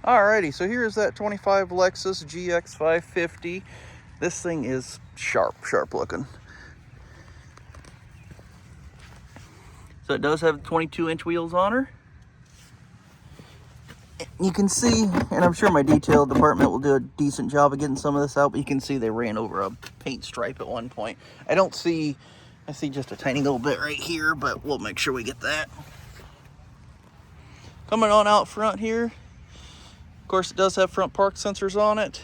Alrighty, so here's that 25 Lexus GX550. This thing is sharp looking. So it does have 22-inch wheels on her. You can see, and I'm sure my detail department will do a decent job of getting some of this out, but you can see they ran over a paint stripe at one point. I see just a tiny little bit right here, but we'll make sure we get that. Coming on out front here, of course it does have front park sensors on it.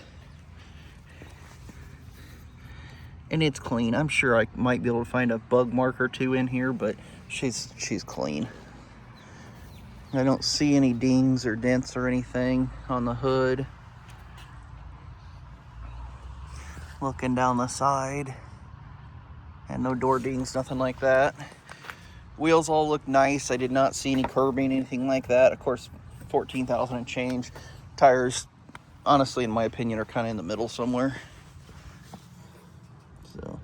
And it's clean. I'm sure I might be able to find a bug mark or two in here, but she's clean. I don't see any dings or dents or anything on the hood. Looking down the side, and no door dings, nothing like that. Wheels all look nice. I did not see any curbing, anything like that. Of course, 14,000 and change. Tires, honestly, in my opinion, are kind of in the middle somewhere. So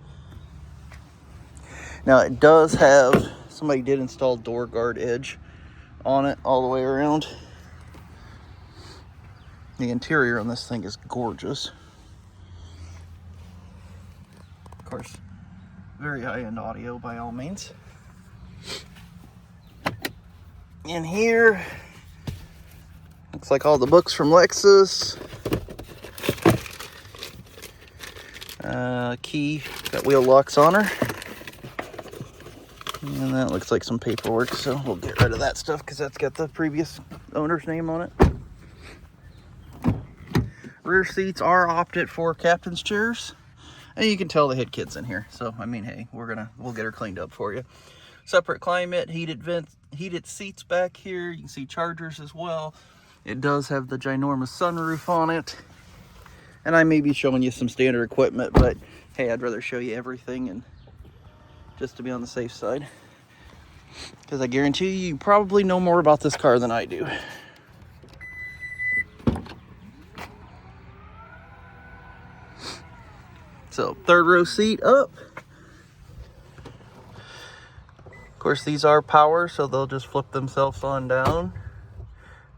now it does have, somebody did install door guard edge on it all the way around. The interior on this thing is gorgeous. Of course, very high-end audio by all means. In here, looks like all the books from Lexus. Key, got wheel locks on her. And that looks like some paperwork, so we'll get rid of that stuff because that's got the previous owner's name on it. Rear seats are opted for captain's chairs. And you can tell they had kids in here. So, I mean, hey, we'll get her cleaned up for you. Separate climate, heated vents, heated seats back here. You can see chargers as well. It does have the ginormous sunroof on it. And I may be showing you some standard equipment, but hey, I'd rather show you everything and just to be on the safe side. Because I guarantee you probably know more about this car than I do. So, third row seat up. Of course, these are power, so they'll just flip themselves on down.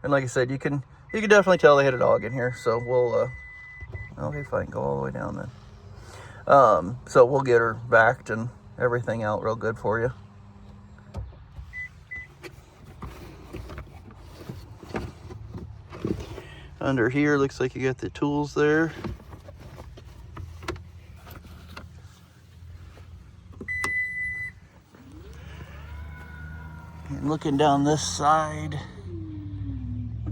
And like I said, you can definitely tell they had a dog in here. So we'll, okay, fine, go all the way down then. So we'll get her vacked and everything out real good for you. Under here, looks like you got the tools there. And looking down this side,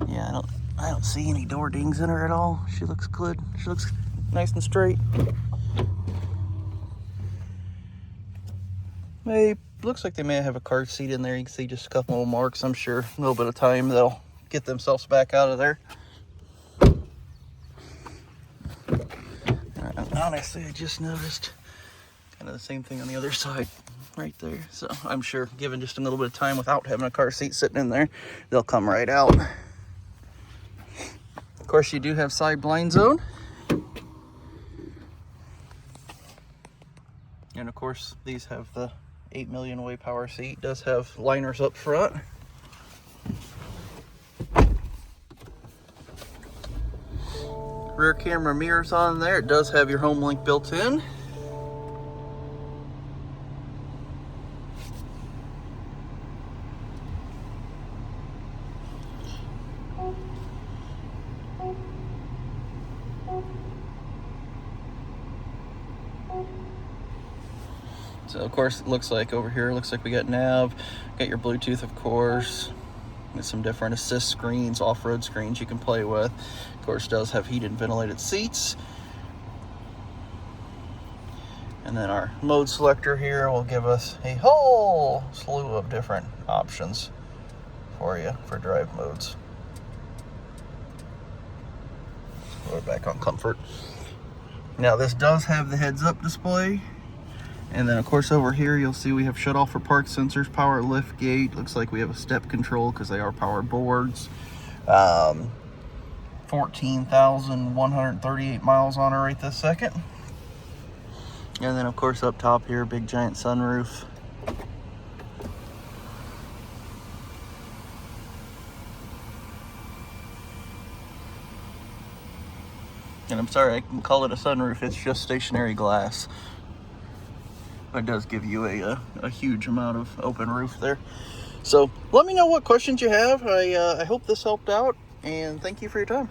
yeah, I don't see any door dings in her at all. She looks good. She looks nice and straight. Looks like they may have a car seat in there. You can see just a couple little marks. I'm sure a little bit of time they'll get themselves back out of there. Honestly, I just noticed kind of the same thing on the other side right there. So I'm sure given just a little bit of time without having a car seat sitting in there, they'll come right out. Of course, you do have side blind zone. And of course, these have the 8 million way power seat. Does have liners up front. Rear camera mirrors on there. It does have your home link built in. So of course it looks like over here, looks like we got nav, got your Bluetooth of course, with some different assist screens, off-road screens you can play with. Of course it does have heated and ventilated seats. And then our mode selector here will give us a whole slew of different options for you for drive modes. We're back on comfort. Now this does have the heads-up display. And then of course over here you'll see we have shut off for park sensors, power lift gate. Looks like we have a step control because they are power boards. 14,138 miles on her right this second. And then of course up top here, big giant sunroof. And I'm sorry, I can call it a sunroof. It's just stationary glass. But it does give you a huge amount of open roof there. So let me know what questions you have. I hope this helped out, and thank you for your time.